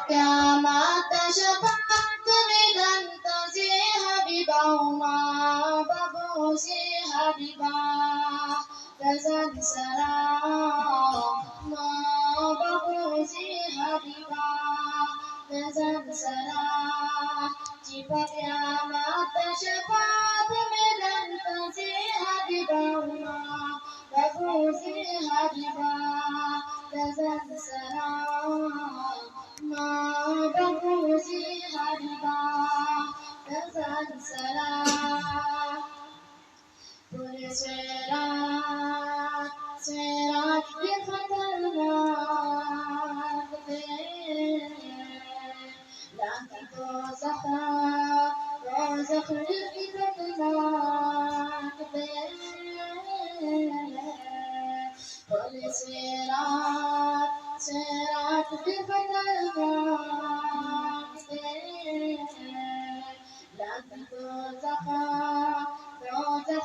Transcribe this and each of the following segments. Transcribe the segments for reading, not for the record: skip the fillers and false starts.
قیامت شفاعت میدن تازی حبیبا ما ببوزی حبیبا بزن سلام ما ببوزی حبیبا بزن سلام جی قیامت شفاعت میدن تازی حبیبا ما ببوزی حبیبا بزن سلام ما ببوزی حبیبا بزن سلام پل سراج بھی خطرناک ہے لعنتی دوزخ بھی خطرناک ہے پل سراج بھی خطرناک ہے لعنتی دوزخ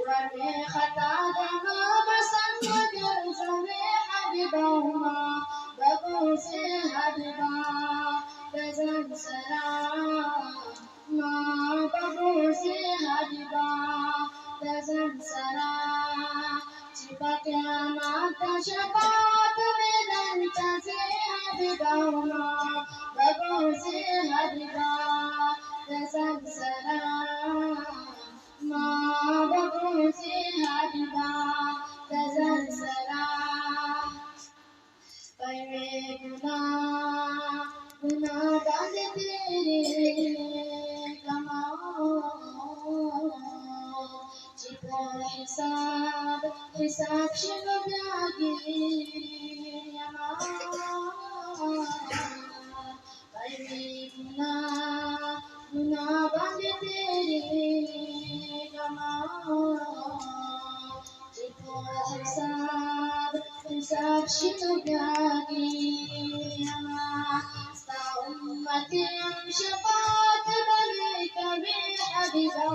ورمي خطا دما بسنگ زمي حبيبا ببوسي حبيبا بزن سلام ما ببوسي حبيبا بزن سلام جيبا قيامت شفاعت میدن تازي حبيبا ببوسي حبيبا بزن سلام ما ببوسي حبيبا بزن سلام غنا بعد تیرے کما جب حساب شنو بیاگی یما گنا بعد تیرے کما جب حساب شنو بیاگی یما ستا امتی شفاعت بلی کبھی حبیبا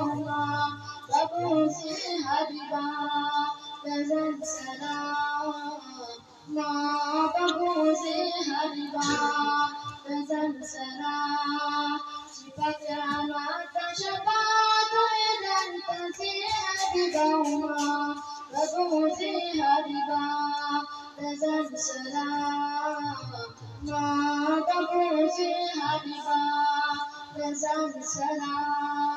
ببوسي حبيبا بزن سلام ما ببوسي حبيبا بزن سلام جيبا قيامت شفاعت میدن تازي حبيبا ببوسي حبيبا بزن سلام ما ببوسي حبيبا بزن سلام